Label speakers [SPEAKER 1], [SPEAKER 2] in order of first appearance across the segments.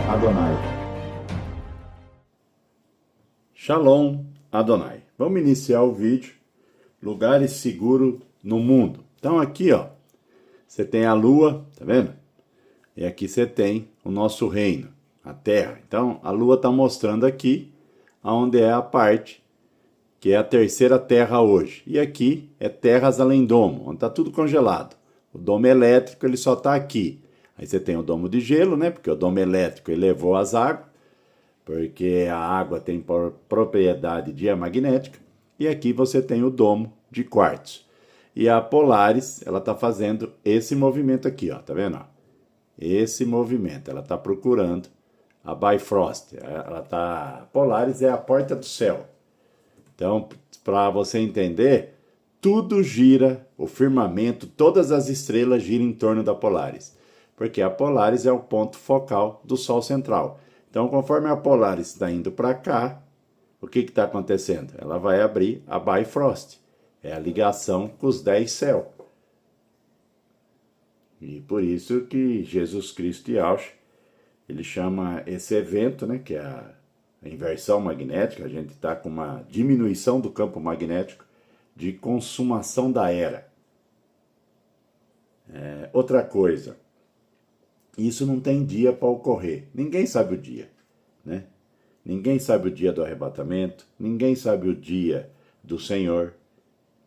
[SPEAKER 1] Adonai. Shalom Adonai. Vamos iniciar o vídeo. Lugares seguros no mundo. Então aqui, ó, você tem a lua, tá vendo? E aqui você tem o nosso reino, a terra. Então a lua está mostrando aqui onde é a parte que é a terceira terra hoje. E aqui é terras além domo, onde está tudo congelado. O domo elétrico ele só está aqui. Aí você tem o domo de gelo, né? Porque o domo elétrico elevou as águas, porque a água tem propriedade diamagnética. E aqui você tem o domo de quartzo. E a Polaris, ela está fazendo esse movimento aqui, ó, tá vendo? Esse movimento, ela está procurando a Bifrost. Polaris é a porta do céu. Então, para você entender, tudo gira, o firmamento, todas as estrelas giram em torno da Polaris. Porque a Polaris é o ponto focal do Sol central. Então, conforme a Polaris está indo para cá, o que está acontecendo? Ela vai abrir a Bifrost. É a ligação com os 10 céus. E por isso que Jesus Cristo Yahshua, ele chama esse evento, né, que é a inversão magnética, a gente está com uma diminuição do campo magnético, de consumação da era. Outra coisa, isso não tem dia para ocorrer, ninguém sabe o dia, né? Ninguém sabe o dia do arrebatamento, ninguém sabe o dia do Senhor,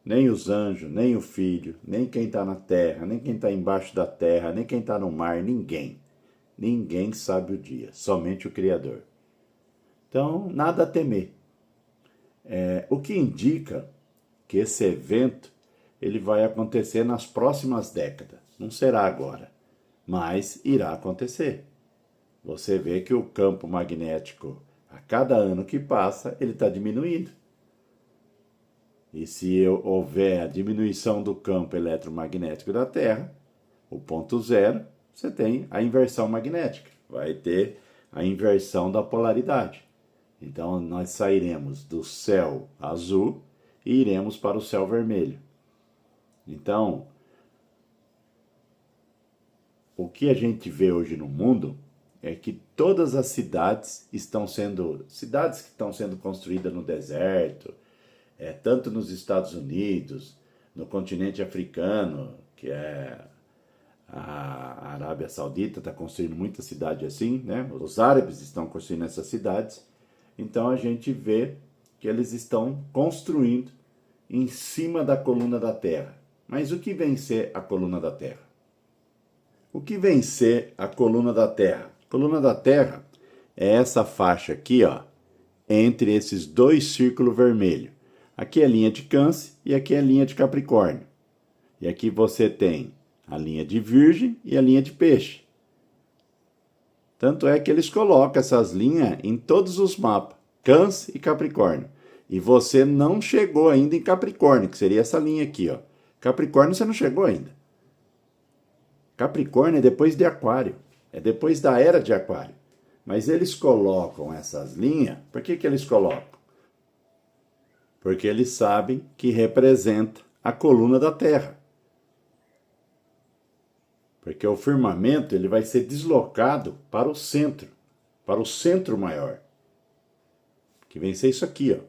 [SPEAKER 1] nem os anjos, nem o Filho, nem quem está na terra, nem quem está embaixo da terra, nem quem está no mar, ninguém. Ninguém sabe o dia, somente o Criador. Então, nada a temer. O que indica que esse evento ele vai acontecer nas próximas décadas. Não será agora, mas irá acontecer. Você vê que o campo magnético, a cada ano que passa, ele está diminuindo. E se houver a diminuição do campo eletromagnético da Terra, o ponto zero, você tem a inversão magnética. Vai ter a inversão da polaridade. Então, nós sairemos do céu azul e iremos para o céu vermelho. Então, o que a gente vê hoje no mundo é que todas as cidades que estão sendo construídas no deserto, tanto nos Estados Unidos, no continente africano, que é a Arábia Saudita, está construindo muita cidade assim, né? Os árabes estão construindo essas cidades. Então a gente vê que eles estão construindo em cima da coluna da Terra. Mas o que vem ser a coluna da Terra? O que vem ser a coluna da Terra? A coluna da Terra é essa faixa aqui, ó, entre esses dois círculos vermelhos. Aqui é a linha de Câncer e aqui é a linha de Capricórnio. E aqui você tem a linha de Virgem e a linha de Peixe. Tanto é que eles colocam essas linhas em todos os mapas, Câncer e Capricórnio. E você não chegou ainda em Capricórnio, que seria essa linha aqui, ó. Capricórnio você não chegou ainda. Capricórnio é depois de Aquário, é depois da era de Aquário. Mas eles colocam essas linhas, por que eles colocam? Porque eles sabem que representa a coluna da Terra. Porque o firmamento ele vai ser deslocado para o centro maior. Que vem ser isso aqui, ó.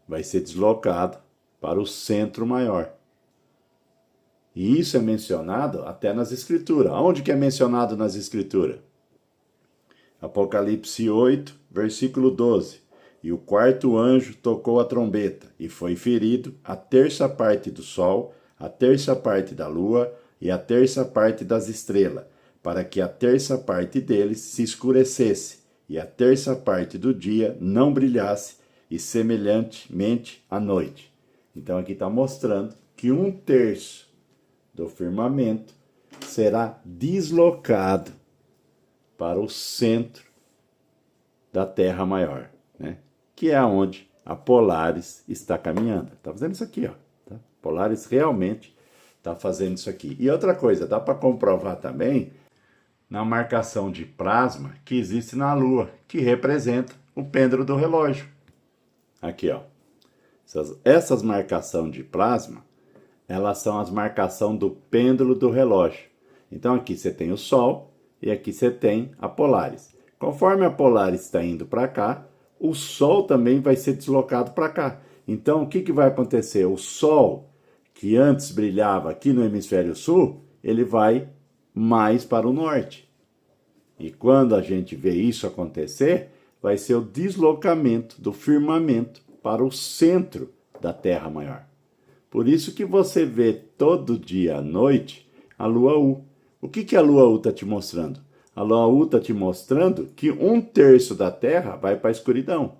[SPEAKER 1] Vai ser deslocado para o centro maior. E isso é mencionado até nas Escrituras. Onde que é mencionado nas Escrituras? Apocalipse 8, versículo 12. E o quarto anjo tocou a trombeta, e foi ferido a terça parte do sol, a terça parte da lua, e a terça parte das estrelas, para que a terça parte deles se escurecesse, e a terça parte do dia não brilhasse, e semelhantemente à noite. Então aqui está mostrando que 1/3 do firmamento será deslocado para o centro da Terra maior, né? Que é onde a Polaris está caminhando. Está fazendo isso aqui, ó. Tá? Polaris realmente está fazendo isso aqui. E outra coisa, dá para comprovar também na marcação de plasma que existe na Lua, que representa o pêndulo do relógio. Aqui, ó. Essas marcações de plasma, elas são as marcações do pêndulo do relógio. Então aqui você tem o Sol e aqui você tem a Polaris. Conforme a Polaris está indo para cá, o Sol também vai ser deslocado para cá. Então, o que vai acontecer? O Sol, que antes brilhava aqui no hemisfério sul, ele vai mais para o norte. E quando a gente vê isso acontecer, vai ser o deslocamento do firmamento para o centro da Terra maior. Por isso que você vê todo dia à noite a Lua U. O que a Lua U está te mostrando? A Lua U está te mostrando que 1/3 da Terra vai para a escuridão.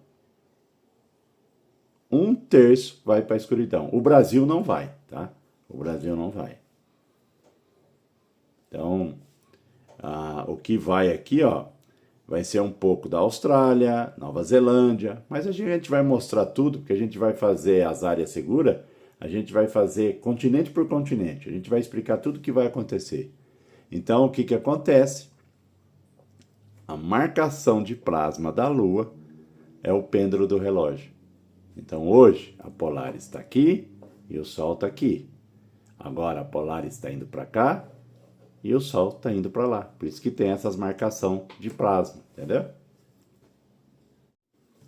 [SPEAKER 1] 1/3 vai para a escuridão. O Brasil não vai, tá? O Brasil não vai. Então, o que vai aqui, ó, vai ser um pouco da Austrália, Nova Zelândia, mas a gente vai mostrar tudo, porque a gente vai fazer as áreas seguras, a gente vai fazer continente por continente, a gente vai explicar tudo o que vai acontecer. Então, o que acontece? A marcação de plasma da Lua é o pêndulo do relógio. Então, hoje, a Polaris está aqui e o Sol está aqui. Agora, a Polaris está indo para cá e o Sol está indo para lá. Por isso que tem essas marcações de plasma, entendeu?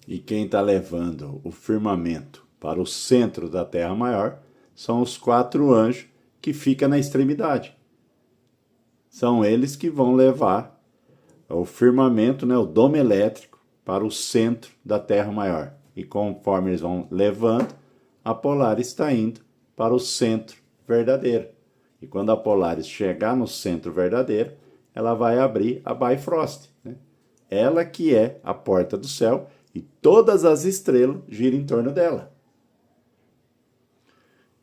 [SPEAKER 1] E quem está levando o firmamento para o centro da Terra maior são os 4 anjos que ficam na extremidade. São eles que vão levar o firmamento, né, o dom elétrico, para o centro da Terra maior. E conforme eles vão levando, a Polaris está indo para o centro verdadeiro. E quando a Polaris chegar no centro verdadeiro, ela vai abrir a Bifrost, né? Ela que é a porta do céu e todas as estrelas giram em torno dela.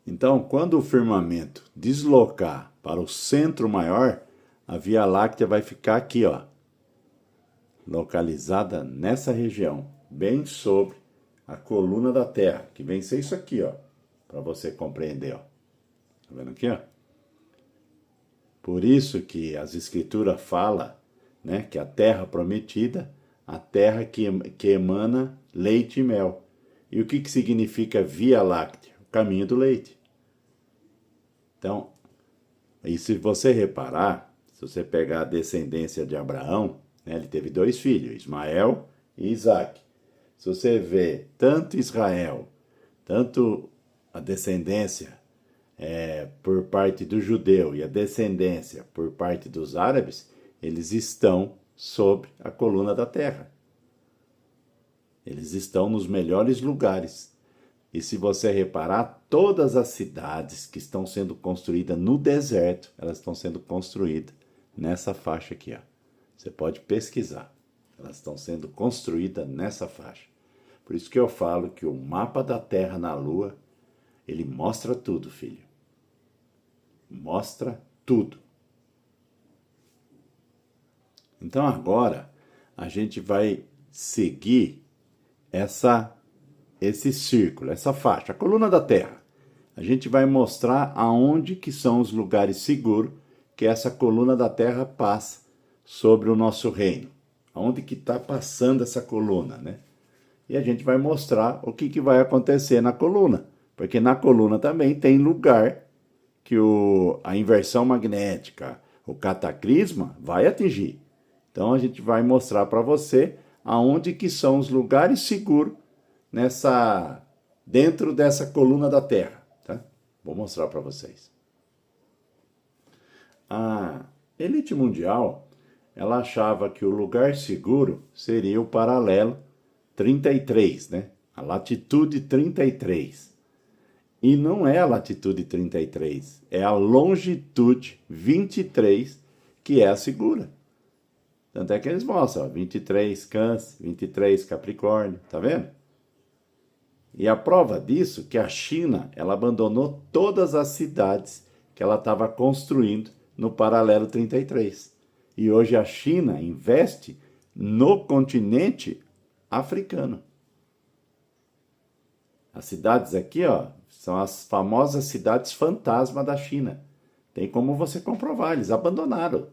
[SPEAKER 1] Então, quando o firmamento deslocar para o centro maior, a Via Láctea vai ficar aqui, ó, localizada nessa região, bem sobre a coluna da Terra, que vem ser isso aqui, ó, para você compreender, ó. Tá vendo aqui, ó? Por isso que as escrituras falam, né, que a terra prometida, a terra que emana leite e mel. E o que significa Via Láctea? O caminho do leite. Então, e se você reparar, se você pegar a descendência de Abraão, né, ele teve 2 filhos, Ismael e Isaac. Se você vê tanto Israel, tanto a descendência por parte do judeu e a descendência por parte dos árabes, eles estão sobre a coluna da terra. Eles estão nos melhores lugares. E se você reparar, todas as cidades que estão sendo construídas no deserto, elas estão sendo construídas nessa faixa aqui, ó. Você pode pesquisar. Elas estão sendo construídas nessa faixa. Por isso que eu falo que o mapa da Terra na Lua, ele mostra tudo, filho. Mostra tudo. Então agora a gente vai seguir esse círculo, essa faixa, a coluna da Terra. A gente vai mostrar aonde que são os lugares seguros que essa coluna da Terra passa sobre o nosso reino. Aonde que está passando essa coluna, né? E a gente vai mostrar o que vai acontecer na coluna. Porque na coluna também tem lugar que a inversão magnética, o cataclisma, vai atingir. Então a gente vai mostrar para você aonde que são os lugares seguros dentro dessa coluna da Terra, tá? Vou mostrar para vocês. A elite mundial, ela achava que o lugar seguro seria o paralelo 33, né? A latitude 33. E não é a latitude 33, é a longitude 23 que é a segura. Tanto é que eles mostram, ó, 23 Câncer, 23 Capricórnio, tá vendo? E a prova disso é que a China, ela abandonou todas as cidades que ela estava construindo no paralelo 33. E hoje a China investe no continente africano. As cidades aqui, ó, são as famosas cidades fantasma da China. Tem como você comprovar, eles abandonaram.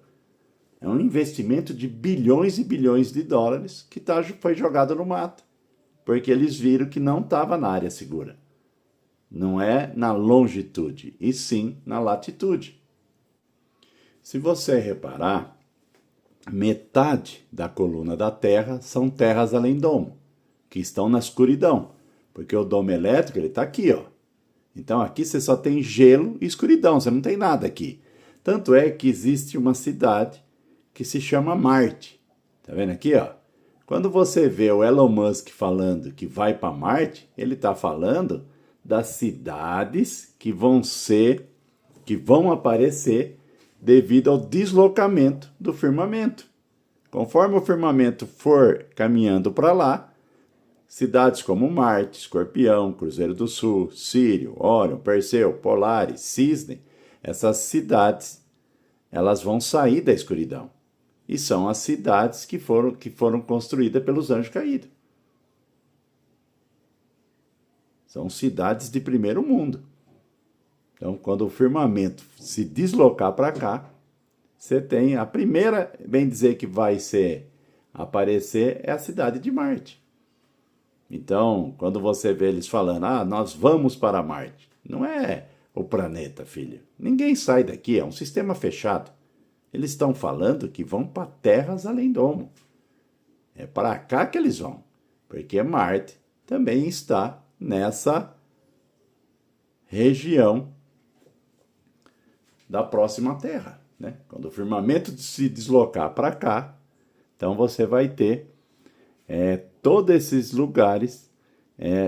[SPEAKER 1] É um investimento de bilhões e bilhões de dólares que foi jogado no mato. Porque eles viram que não estava na área segura. Não é na longitude, e sim na latitude. Se você reparar, metade da coluna da Terra são terras além domo, que estão na escuridão, porque o domo elétrico ele está aqui, ó. Então aqui você só tem gelo e escuridão, você não tem nada aqui. Tanto é que existe uma cidade que se chama Marte. Tá vendo aqui, ó? Quando você vê o Elon Musk falando que vai para Marte, ele está falando das cidades que vão aparecer devido ao deslocamento do firmamento. Conforme o firmamento for caminhando para lá, cidades como Marte, Escorpião, Cruzeiro do Sul, Sírio, Órion, Perseu, Polaris, Cisne, essas cidades, elas vão sair da escuridão. E são as cidades que foram construídas pelos anjos caídos. São cidades de primeiro mundo. Então, quando o firmamento se deslocar para cá, você tem a primeira, bem dizer, que vai aparecer é a cidade de Marte. Então, quando você vê eles falando, nós vamos para Marte, não é o planeta, filho. Ninguém sai daqui, é um sistema fechado. Eles estão falando que vão para terras além domo. É para cá que eles vão, porque Marte também está nessa região da próxima Terra, né? Quando o firmamento se deslocar para cá, então você vai ter todos esses lugares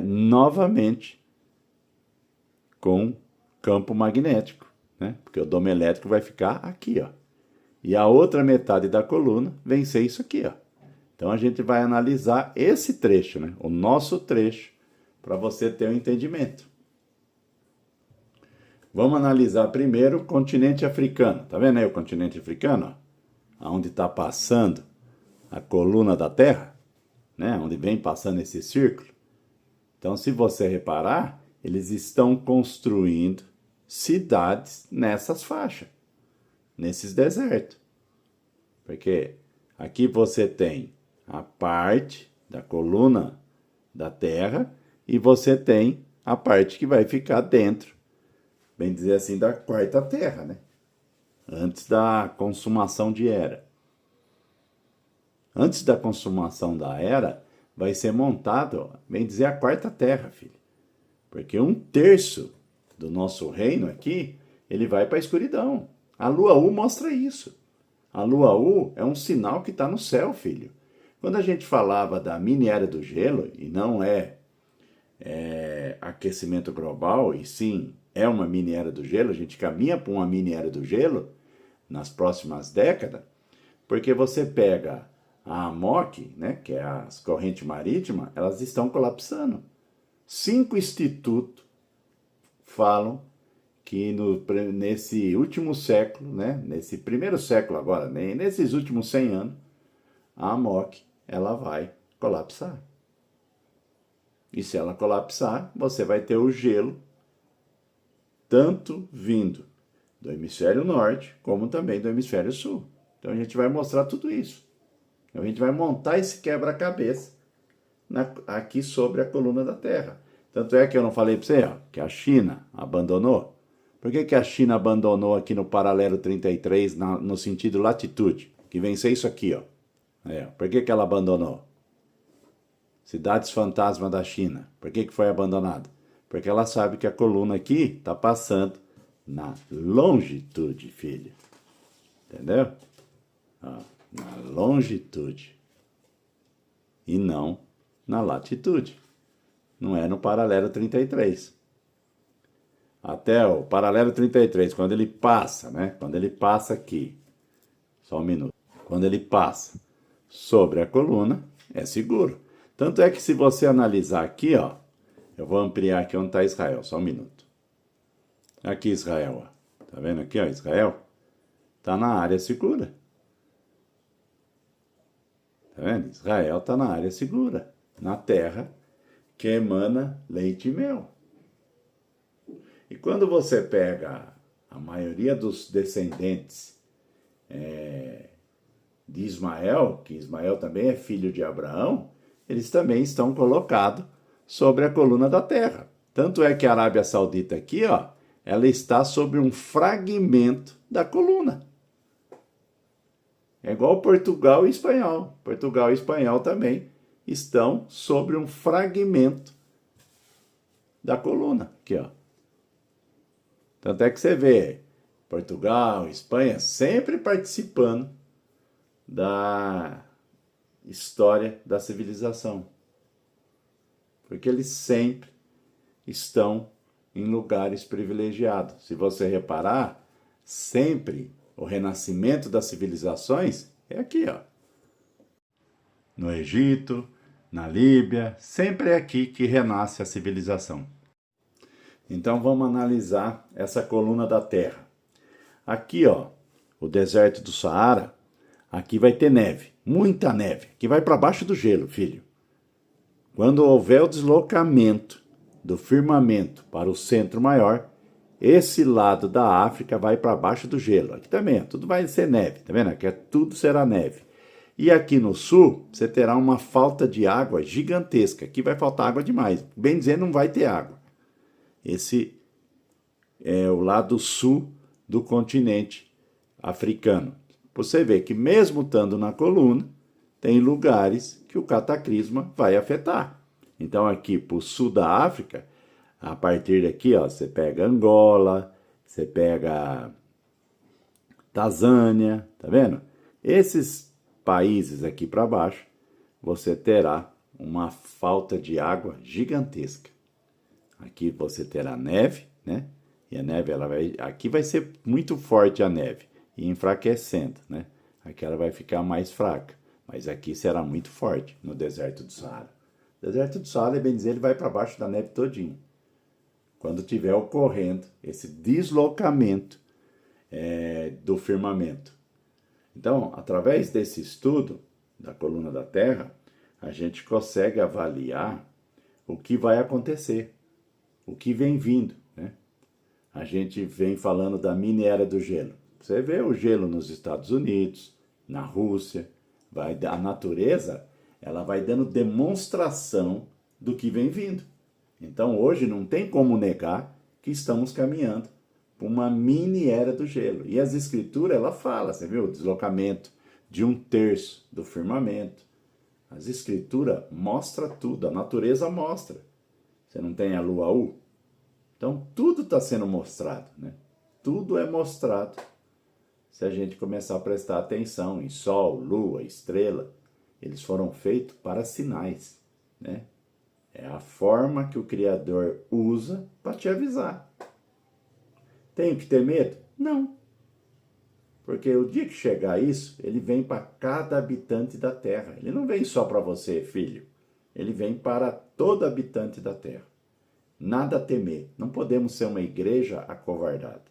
[SPEAKER 1] novamente com campo magnético, né? Porque o domo elétrico vai ficar aqui, ó. E a outra metade da coluna vem ser isso aqui, ó. Então a gente vai analisar esse trecho, né? O nosso trecho, para você ter um entendimento. Vamos analisar primeiro o continente africano. Tá vendo aí o continente africano? Onde está passando a coluna da Terra, né? Onde vem passando esse círculo. Então, se você reparar, eles estão construindo cidades nessas faixas, nesses desertos. Porque aqui você tem a parte da coluna da Terra e você tem a parte que vai ficar dentro, bem dizer assim, da quarta Terra, né? Antes da consumação de Era. Antes da consumação da Era, vai ser montado, bem dizer, a quarta Terra, filho. Porque 1/3 do nosso reino aqui, ele vai para a escuridão. A Lua U mostra isso. A Lua U é um sinal que está no céu, filho. Quando a gente falava da mini era do gelo, e não é aquecimento global, e sim é uma mini era do gelo, a gente caminha para uma mini era do gelo nas próximas décadas, porque você pega a AMOC, né, que é as correntes marítimas, elas estão colapsando. 5 institutos falam que nesse último século, né, nesse primeiro século agora, nesses últimos 100 anos, a AMOC ela vai colapsar. E se ela colapsar, você vai ter o gelo tanto vindo do hemisfério norte, como também do hemisfério sul. Então a gente vai mostrar tudo isso. A gente vai montar esse quebra-cabeça aqui sobre a coluna da Terra. Tanto é que eu não falei para você, ó, que a China abandonou. Por que a China abandonou aqui no paralelo 33, no sentido latitude? Que vem ser isso aqui, ó. Por que ela abandonou? Cidades fantasma da China. Por que foi abandonada? Porque ela sabe que a coluna aqui está passando na longitude, filho. Entendeu? Ó, na longitude. E não na latitude. Não é no paralelo 33. Até o paralelo 33, quando ele passa, né? Quando ele passa aqui, só um minuto. Quando ele passa sobre a coluna, é seguro. Tanto é que se você analisar aqui, ó, eu vou ampliar aqui onde está Israel, só um minuto. Aqui Israel, ó. Tá vendo aqui, ó, Israel? Tá na área segura. Tá vendo? Israel tá na área segura, na terra que emana leite e mel. E quando você pega a maioria dos descendentes de Ismael, que Ismael também é filho de Abraão, eles também estão colocados sobre a coluna da terra. Tanto é que a Arábia Saudita aqui, ó, ela está sobre um fragmento da coluna. É igual Portugal e espanhol. Portugal e espanhol também estão sobre um fragmento da coluna. Aqui, ó. Tanto é que você vê Portugal, Espanha sempre participando da história da civilização. Porque eles sempre estão em lugares privilegiados. Se você reparar, sempre o renascimento das civilizações é aqui, ó. No Egito, na Líbia, sempre é aqui que renasce a civilização. Então vamos analisar essa coluna da Terra. Aqui, ó, o deserto do Saara, aqui vai ter neve, muita neve, que vai para baixo do gelo, filho. Quando houver o deslocamento do firmamento para o centro maior, esse lado da África vai para baixo do gelo. Aqui também, ó, tudo vai ser neve, tá vendo? Aqui tudo será neve. E aqui no sul, você terá uma falta de água gigantesca. Aqui vai faltar água demais. Bem dizer, não vai ter água. Esse é o lado sul do continente africano. Você vê que mesmo estando na coluna, tem lugares que o cataclisma vai afetar. Então aqui para o sul da África, a partir daqui, ó, você pega Angola, você pega Tanzânia, tá vendo? Esses países aqui para baixo, você terá uma falta de água gigantesca. Aqui você terá neve, né? E a neve, aqui vai ser muito forte a neve e enfraquecendo, né? Aqui ela vai ficar mais fraca, mas aqui será muito forte no deserto do Saara. O deserto do Saara, bem dizer, ele vai para baixo da neve todinho. Quando estiver ocorrendo esse deslocamento do firmamento. Então, através desse estudo da coluna da Terra, a gente consegue avaliar o que vai acontecer, o que vem vindo, né? A gente vem falando da mini era do gelo. Você vê o gelo nos Estados Unidos, na Rússia, a natureza, ela vai dando demonstração do que vem vindo. Então, hoje não tem como negar que estamos caminhando para uma mini era do gelo. E as escrituras, ela fala, você viu, o deslocamento de 1/3 do firmamento. As escrituras mostram tudo, a natureza mostra. Você não tem a lua U? Então, tudo está sendo mostrado, né? Tudo é mostrado se a gente começar a prestar atenção em sol, lua, estrela. Eles foram feitos para sinais, né? É a forma que o Criador usa para te avisar. Tenho que ter medo? Não. Porque o dia que chegar isso, ele vem para cada habitante da Terra. Ele não vem só para você, filho. Ele vem para todo habitante da Terra. Nada a temer. Não podemos ser uma igreja acovardada.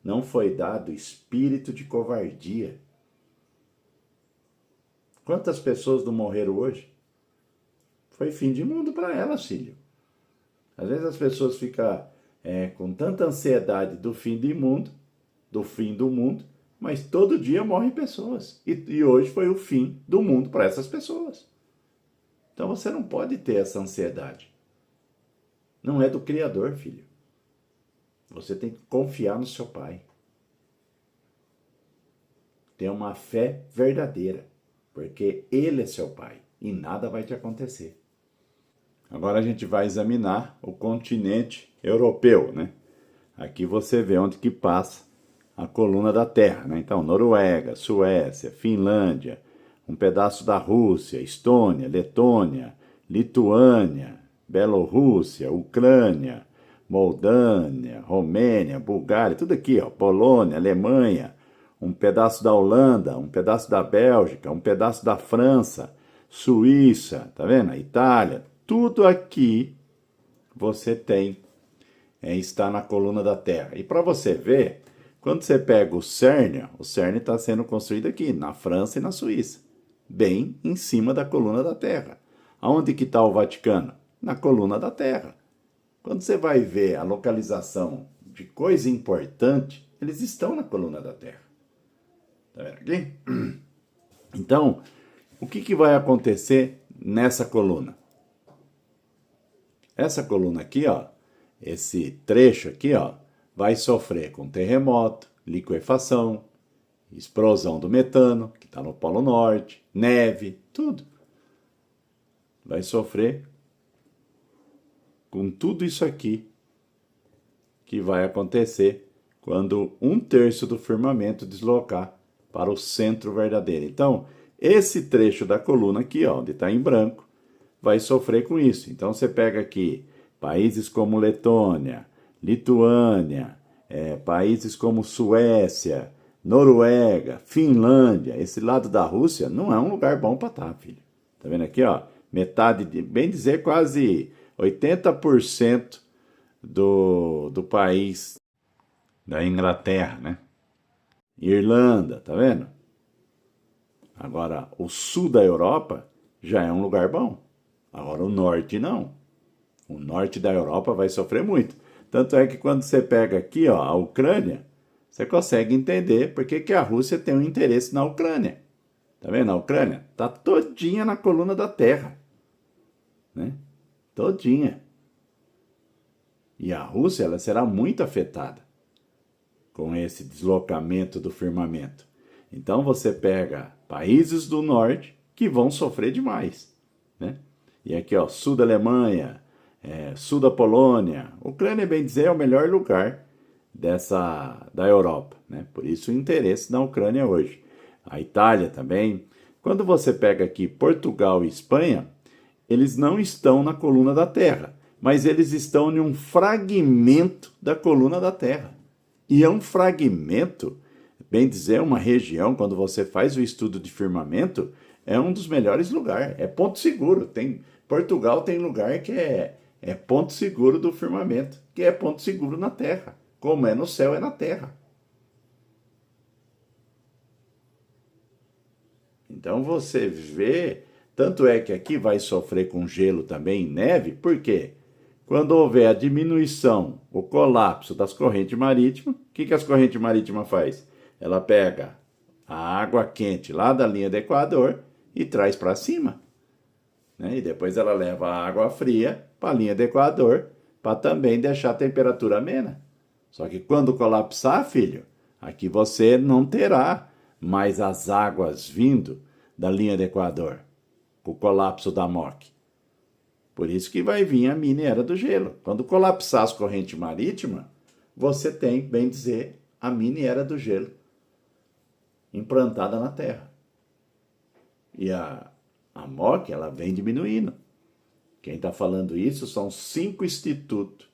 [SPEAKER 1] Não foi dado espírito de covardia. Quantas pessoas não morreram hoje? Foi fim de mundo para elas, filho. Às vezes as pessoas ficam com tanta ansiedade do fim do mundo, mas todo dia morrem pessoas. E hoje foi o fim do mundo para essas pessoas. Então você não pode ter essa ansiedade. Não é do Criador, filho. Você tem que confiar no seu Pai. Ter uma fé verdadeira, porque Ele é seu Pai e nada vai te acontecer. Agora a gente vai examinar o continente europeu, né? Aqui você vê onde que passa a coluna da Terra, né? Então, Noruega, Suécia, Finlândia, um pedaço da Rússia, Estônia, Letônia, Lituânia, Bielorrússia, Ucrânia, Moldânia, Romênia, Bulgária, tudo aqui, ó, Polônia, Alemanha, um pedaço da Holanda, um pedaço da Bélgica, um pedaço da França, Suíça, tá vendo? Itália, tudo aqui você tem, está na coluna da Terra. E para você ver, quando você pega o CERN está sendo construído aqui, na França e na Suíça, bem em cima da coluna da Terra. Aonde que está o Vaticano? Na coluna da Terra. Quando você vai ver a localização de coisa importante, eles estão na coluna da Terra. Tá vendo aqui? Então, o que vai acontecer nessa coluna? Essa coluna aqui, ó, esse trecho aqui, ó, vai sofrer com terremoto, liquefação, explosão do metano, que está no Polo Norte, neve, tudo. Vai sofrer com tudo isso aqui que vai acontecer quando 1/3 do firmamento deslocar para o centro verdadeiro. Então, esse trecho da coluna aqui, ó, onde está em branco, vai sofrer com isso. Então, você pega aqui países como Letônia, Lituânia, países como Suécia, Noruega, Finlândia. Esse lado da Rússia não é um lugar bom para estar, filho. Tá vendo aqui, ó? Metade, bem dizer, quase 80% do país da Inglaterra, né? Irlanda, tá vendo? Agora, o sul da Europa já é um lugar bom. Agora, o norte não. O norte da Europa vai sofrer muito. Tanto é que quando você pega aqui, ó, a Ucrânia, você consegue entender por que a Rússia tem um interesse na Ucrânia. Tá vendo? A Ucrânia tá todinha na coluna da Terra, né? Todinha. E a Rússia, ela será muito afetada com esse deslocamento do firmamento. Então você pega países do norte que vão sofrer demais, né? E aqui, ó, sul da Alemanha, sul da Polônia. Ucrânia, bem dizer, é o melhor lugar da Europa, né? Por isso o interesse na Ucrânia hoje. A Itália também. Quando você pega aqui Portugal e Espanha, eles não estão na coluna da Terra, mas eles estão em um fragmento da coluna da Terra. E é um fragmento, bem dizer, uma região, quando você faz o estudo de firmamento, é um dos melhores lugares. É ponto seguro. Portugal tem lugar que é ponto seguro do firmamento, que é ponto seguro na Terra. Como é no céu, é na Terra. Então você vê, tanto é que aqui vai sofrer com gelo também, neve, por quê? Quando houver a diminuição, o colapso das correntes marítimas, o que as correntes marítimas faz? Ela pega a água quente lá da linha do Equador e traz para cima, né? E depois ela leva a água fria para a linha do Equador para também deixar a temperatura amena. Só que quando colapsar, filho, aqui você não terá mais as águas vindo da linha do Equador, o colapso da MOC. Por isso que vai vir a mini era do gelo. Quando colapsar as correntes marítimas, você tem, bem dizer, a mini era do gelo implantada na Terra. E a MOC, ela vem diminuindo. Quem está falando isso são 5 institutos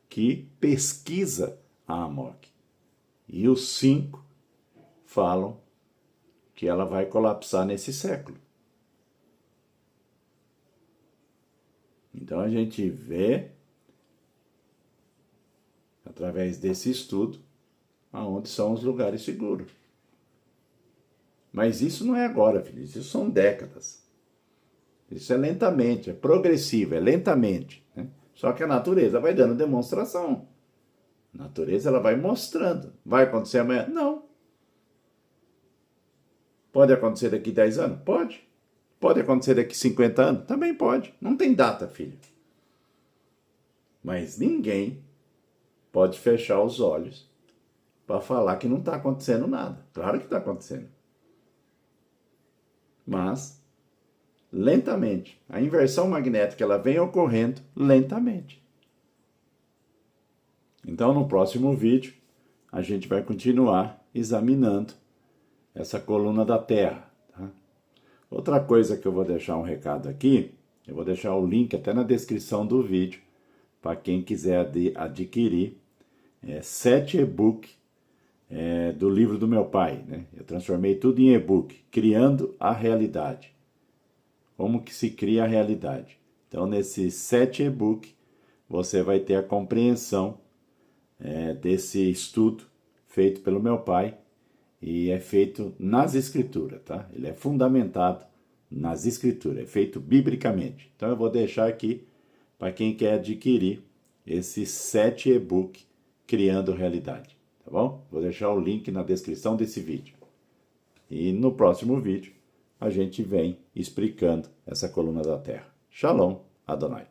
[SPEAKER 1] que pesquisa a MOC. E os 5 falam que ela vai colapsar nesse século. Então a gente vê, através desse estudo, aonde são os lugares seguros. Mas isso não é agora, filho, isso são décadas. Isso é lentamente, é progressivo, é lentamente, né? Só que a natureza vai dando demonstração. A natureza, ela vai mostrando. Vai acontecer amanhã? Não. Pode acontecer daqui 10 anos? Pode. Pode acontecer daqui 50 anos? Também pode. Não tem data, filho. Mas ninguém pode fechar os olhos para falar que não está acontecendo nada. Claro que está acontecendo. Mas, lentamente. A inversão magnética, ela vem ocorrendo lentamente. Então, no próximo vídeo, a gente vai continuar examinando essa coluna da Terra. Tá? Outra coisa que eu vou deixar um recado aqui, eu vou deixar o link até na descrição do vídeo, para quem quiser adquirir 7 e-book do livro do meu pai, né? Eu transformei tudo em e-book, Criando a Realidade. Como que se cria a realidade. Então, nesses 7 e-book, você vai ter a compreensão desse estudo feito pelo meu pai, e é feito nas escrituras, tá? Ele é fundamentado nas escrituras, é feito biblicamente. Então eu vou deixar aqui para quem quer adquirir esses 7 e-book Criando Realidade, tá bom? Vou deixar o link na descrição desse vídeo. E no próximo vídeo a gente vem explicando essa coluna da Terra. Shalom, Adonai.